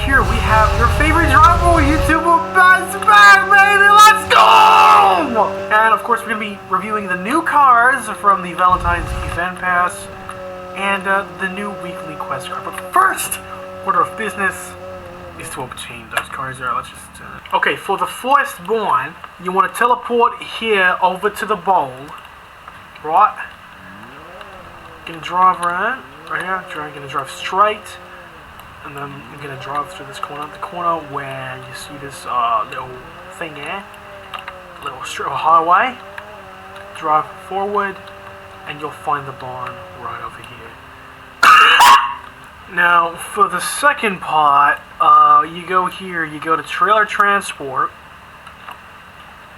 here we have your favorite drivable YouTuber back, baby. Let's go! And of course, we're gonna be reviewing the new cars from the Valentine's event pass and the new weekly quest card. But first order of business is to obtain those cars there. Let's just okay, for the firstborn, you want to teleport here over to the bowl, right? You're gonna drive around right here. You're gonna drive straight, and then you're gonna drive through this corner. The corner where you see this little thing here, little strip of highway. Drive forward, and you'll find the barn right over here. Now, for the second part, you go here, you go to trailer transport,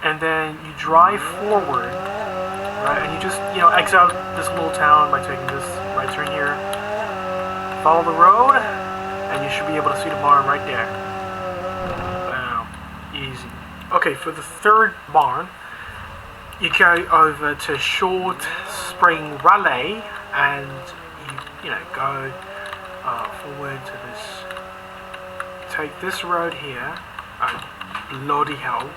and then you drive forward, right, and you just, exit out this little town by taking this right turn here, follow the road, and you should be able to see the barn right there. Bam. Easy. Okay, for the third barn, you go over to Short Spring Raleigh, and you go forward to this, take this road here, bloody hell,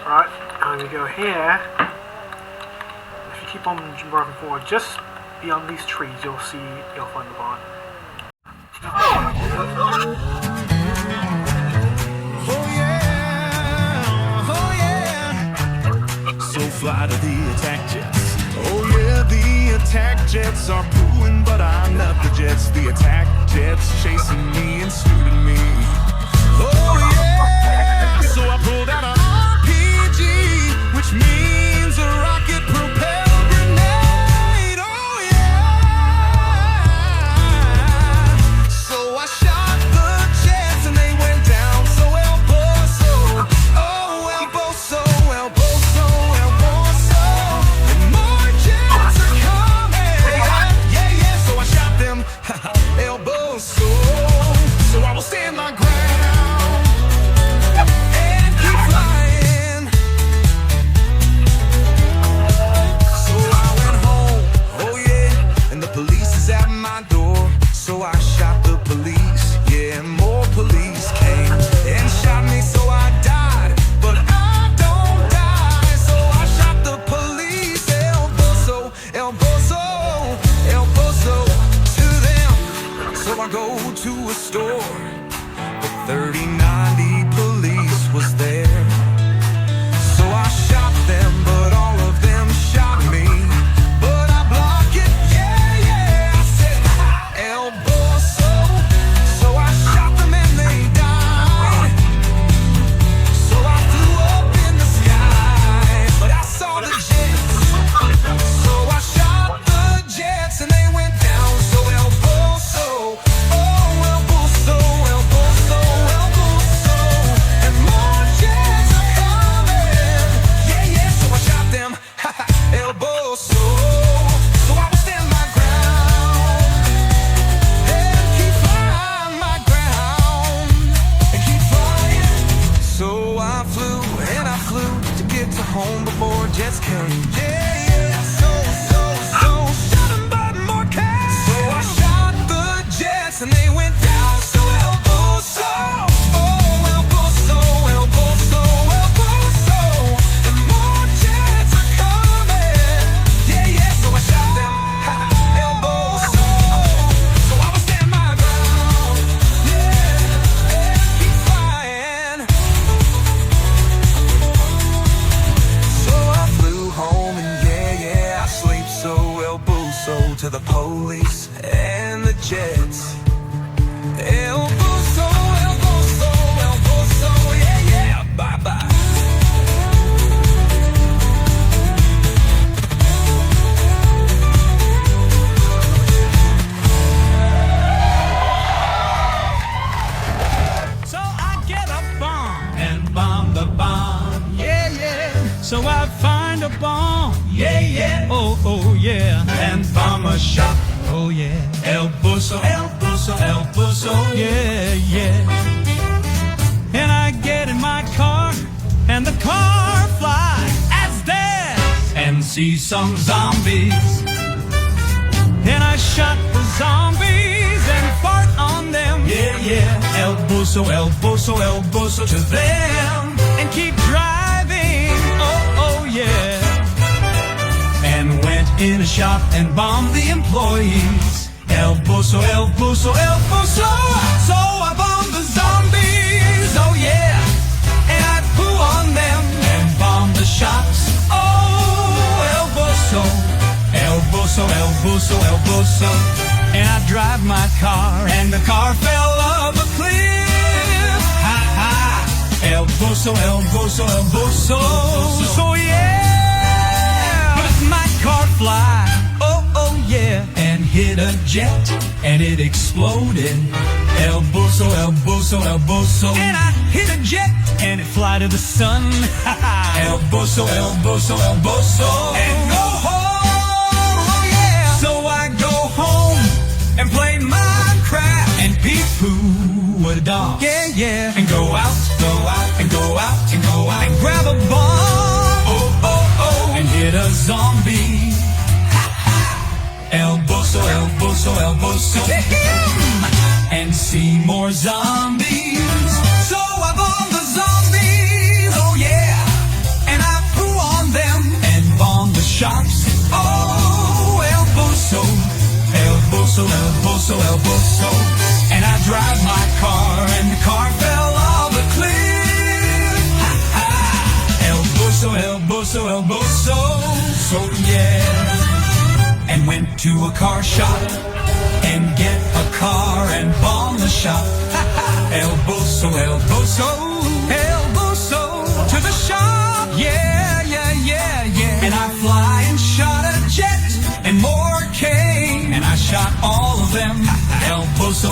right, and we go here. If you keep on driving forward, just beyond these trees, you'll find the barn. So fly to the attack jets. Oh yeah, the attack jets are pooling, but I'm not the jets. The attack jets chasing me and shooting me. Oh yeah, so I pulled out an RPG, which means a rocket propelled grenade. Oh yeah, so I shot the jets and they went down. So El Boso, oh El Boso, El Boso, El Boso, and more jets are coming. Yeah, yeah, so I shot them. El Boso, so I will stand my ground and keep flying. So I went home, oh yeah, and the police is at my door. So I shot the police, yeah, and more police came and shot me, so I died, but I don't die. So I shot the police, El Boso, El Boso, El Boso, to them. So I go to a store, the 3090 police was there. So I shot them, but all of them shot me, but I block it, yeah, yeah. I said El Boso, so I shot them and they died. So I flew up in the sky, but I saw the jets. So I shot the jets and they went down. So El Boso, oh El Boso, El Boso, El Boso, and more jets are coming. Yeah, yeah, so I shot them. El Boso, so I will stand my ground and keep flying my ground and keep flying. So I flew and I flew to get to home before jets came. Yeah, yeah, so shot 'em, but more came. So I shot the jets and they went down. So El Boso, oh El Boso, El Boso, El Boso, and more jets are coming. Yeah, yeah, so I shot them. El Boso, so I will stand my ground. Yeah, and keep flying. So I flew home and yeah, I sleep. So El Boso to the police and the jets. El Boso, El Boso, El Boso, yeah, yeah, bye-bye. So I get a bomb and bomb the bomb, yeah, yeah. So I find a bomb, yeah, yeah. Oh, yeah. And bomb a shop, oh yeah. El Boso, El Boso, El Boso, yeah, yeah. And I get in my car, and the car flies as dance and see some zombies. And I shot the zombies and fart on them, yeah, yeah. El Boso to them, and keep driving, oh yeah. And went in a shop and bombed the employees. El Boso, so I bombed the zombies, oh yeah. And I flew on them and bombed the shops, oh El Boso. And I drive my car and the car fell off a cliff. Ha ha. El Boso. So yeah. But my car fly, oh yeah. And hit a jet and it exploded. El Boso. And I hit a jet and it fly to the sun. Ha ha. El Boso. And go home. So I go home and play Minecraft and pee-poo with a dog. Yeah. And go out and grab a bomb. Oh. And hit a zombie. El Boso. And see more zombies. So I bombed the zombies. Oh yeah. And I flew on them and bombed the shops. Oh, El Boso. And I drive my car and the car fell off a cliff. Ha ha. El Boso. So yeah. And went to a car shop and get a car and bomb the shop. Ha ha. El Boso. To the shop. Yeah. And I fly and shot a jet, and more came, and I shot all of them. El Boso.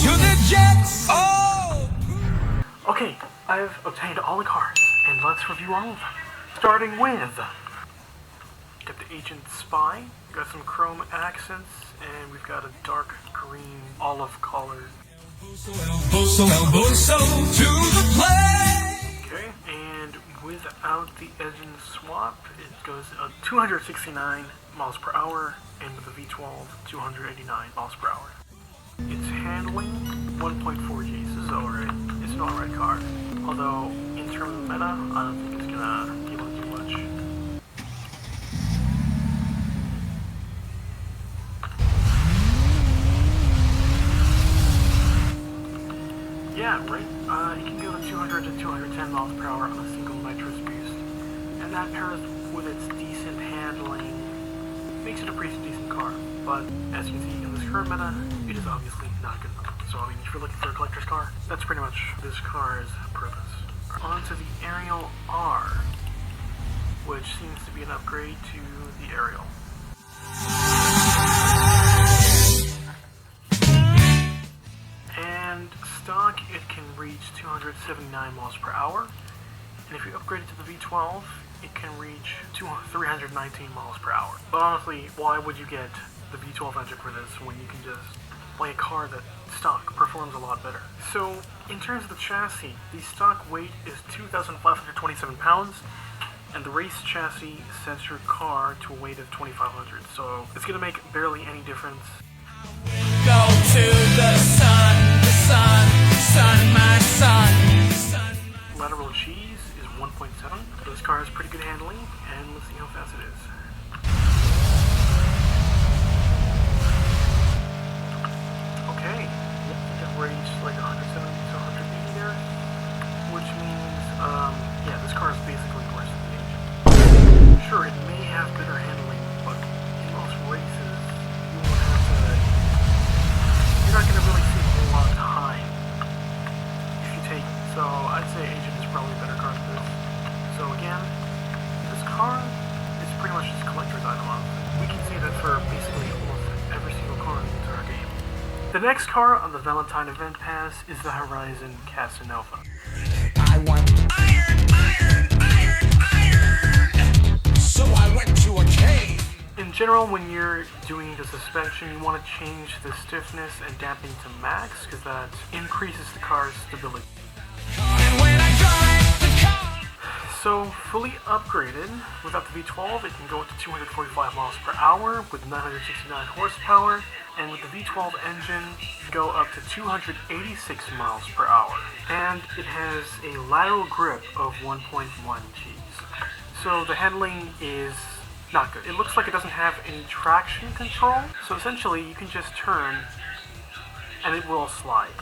To the jets. Oh. Okay, I've obtained all the cars, and let's review all of them. Starting with, got the Agent Spy, got some chrome accents, and we've got a dark green olive color. El Boso to the play. Okay, and without the engine swap, it goes at 269 miles per hour, and with the V12, 289 miles per hour. Its handling, 1.4 Gs is alright. It's an alright car. Although, in terms of meta, I don't think it's gonna be able to do much. Yeah, right? You can go to 200 to 210 miles per hour on a single nitrous boost. And that pairs with its decent handling, makes it a pretty decent car. But, as you can see in this current meta, it is obviously not good enough. So, I mean, if you're looking for a collector's car, that's pretty much this car's purpose. On to the Ariel R, which seems to be an upgrade to the Ariel. And stock, it can reach 279 miles per hour. And if you upgrade it to the V12, it can reach 319 miles per hour. But honestly, why would you get the V12 engine for this when you can just buy a car that stock performs a lot better? So, in terms of the chassis, the stock weight is 2,527 pounds, and the race chassis sets your car to a weight of 2,500. So, it's going to make barely any difference. Go to the sun, my sun. Lateral cheese is 1.7. This car has pretty good handling, and let's see how fast it is. Okay, it reached like 170 to 180 there, which means, yeah, this car is basically worse than the Agent. Sure, it may have better handling, but in most races, you're not going to really see a whole lot of time if you take it. So I'd say Agent is probably a better car than this. So again, this car is pretty much just a collector's item. We can say that for basically almost every single car in the entire game. The next car on the Valentine event pass is the Horizon Casanova. I want iron. So I went to a cave. In general, when you're doing the suspension, you want to change the stiffness and damping to max, because that increases the car's stability. So, fully upgraded, without the V12, it can go up to 245 miles per hour with 969 horsepower, and with the V12 engine, it can go up to 286 miles per hour. And it has a lateral grip of 1.1 Gs. So the handling is not good. It looks like it doesn't have any traction control, so essentially you can just turn and it will slide.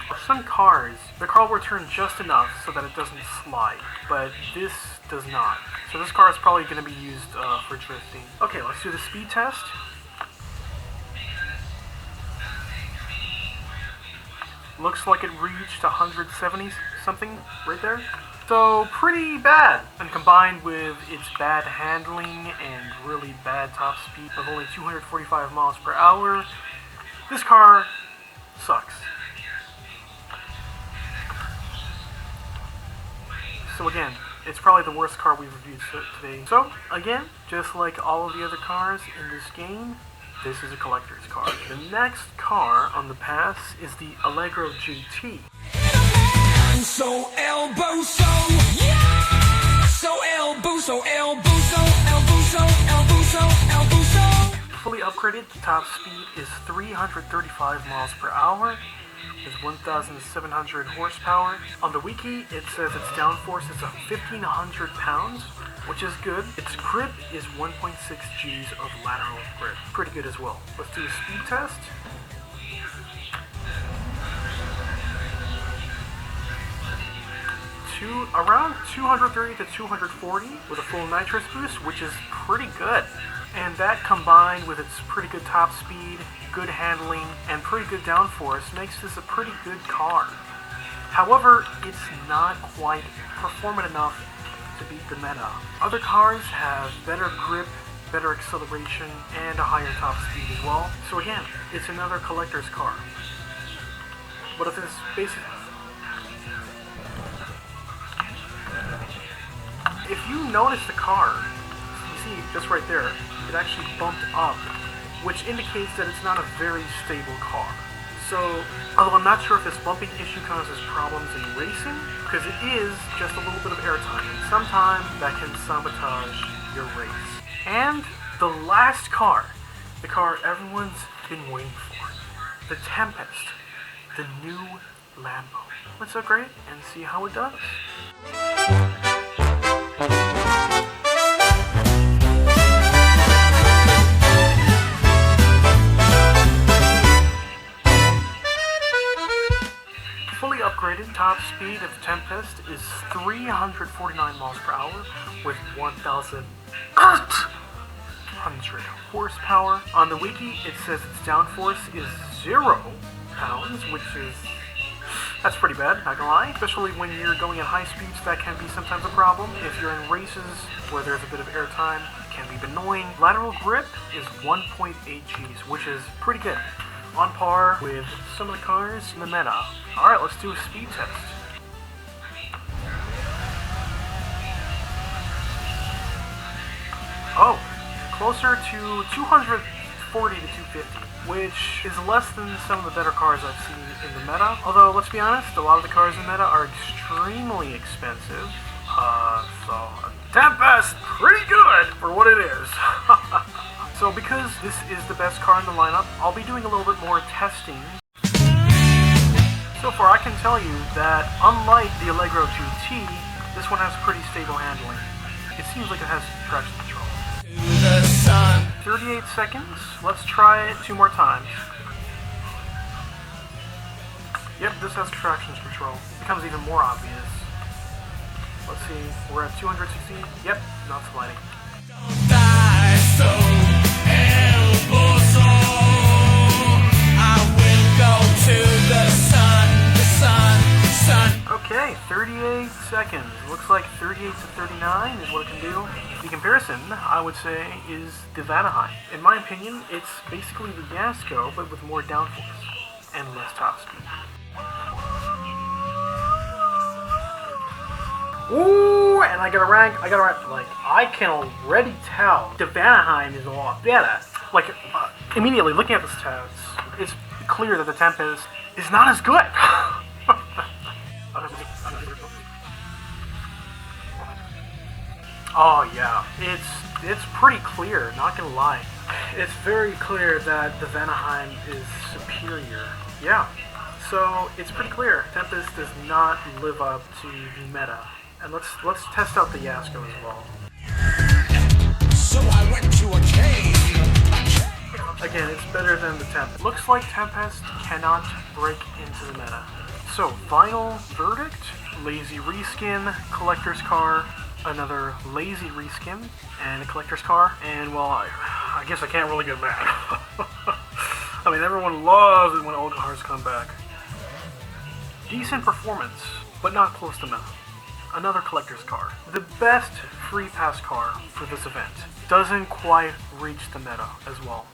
For some cars, the car will turn just enough so that it doesn't slide, but this does not. So this car is probably going to be used for drifting. Okay, let's do the speed test. Looks like it reached 170 something right there. So pretty bad. And combined with its bad handling and really bad top speed of only 245 miles per hour, this car sucks. So again, it's probably the worst car we've reviewed today. So again, just like all of the other cars in this game, this is a collector's car. The next car on the pass is the All0 GT. So elbow, so yeah. So elbow, so elbow, so elbow, so elbow, so elbow, so. Fully upgraded, the top speed is 335 miles per hour. Is 1,700 horsepower. On the wiki, it says its downforce is 1,500 pounds, which is good. Its grip is 1.6 Gs of lateral grip. Pretty good as well. Let's do a speed test. Around 230 to 240 with a full nitrous boost, which is pretty good. And that combined with its pretty good top speed, good handling, and pretty good downforce makes this a pretty good car. However, it's not quite performant enough to beat the meta. Other cars have better grip, better acceleration, and a higher top speed as well. So again, it's another collector's car. But if this if you notice the car, you see just right there, it actually bumped up, which indicates that it's not a very stable car. So, although I'm not sure if this bumping issue causes problems in racing, because it is just a little bit of airtime, and sometimes that can sabotage your race. And the last car, the car everyone's been waiting for, the Tempest, the new Lambo. Let's upgrade and see how it does. Fully upgraded, top speed of the Tempest is 349 miles per hour with 1,800 horsepower. On the wiki, it says its downforce is 0 pounds, that's pretty bad, not gonna lie. Especially when you're going at high speeds, that can be sometimes a problem. If you're in races where there's a bit of airtime, it can be annoying. Lateral grip is 1.8 Gs, which is pretty good. On par with some of the cars in the meta. Alright, let's do a speed test. Oh, closer to 240 to 250. Which is less than some of the better cars I've seen in the meta. Although, let's be honest, a lot of the cars in the meta are extremely expensive. So, Tempest, pretty good for what it is. So because this is the best car in the lineup, I'll be doing a little bit more testing. So far, I can tell you that unlike the All0 GT, this one has pretty stable handling. It seems like it has traction control. 38 seconds. Let's try it 2 more times. Yep, this has traction control. It becomes even more obvious. Let's see, we're at 260. Yep, not sliding. Okay, 38 seconds. Looks like 38 to 39 is what it can do. The comparison, I would say, is the Valentine. In my opinion, it's basically the Fiasco, but with more downforce and less top speed. Ooh, and I got a rank, like, I can already tell the Valentine is a lot better. Like, immediately looking at the stats, it's clear that the Tempest is not as good. Oh yeah, it's pretty clear, not gonna lie. It's very clear that the Vanaheim is superior. Yeah, so it's pretty clear. Tempest does not live up to the meta. And let's test out the Yasko as well. So I went to a cave. Again, it's better than the Tempest. Looks like Tempest cannot break into the meta. So, final verdict, lazy reskin, collector's car, another lazy reskin, and a collector's car, and well, I guess I can't really get mad. I mean, everyone loves it when old cars come back. Decent performance, but not close to meta. Another collector's car. The best free pass car for this event. Doesn't quite reach the meta as well.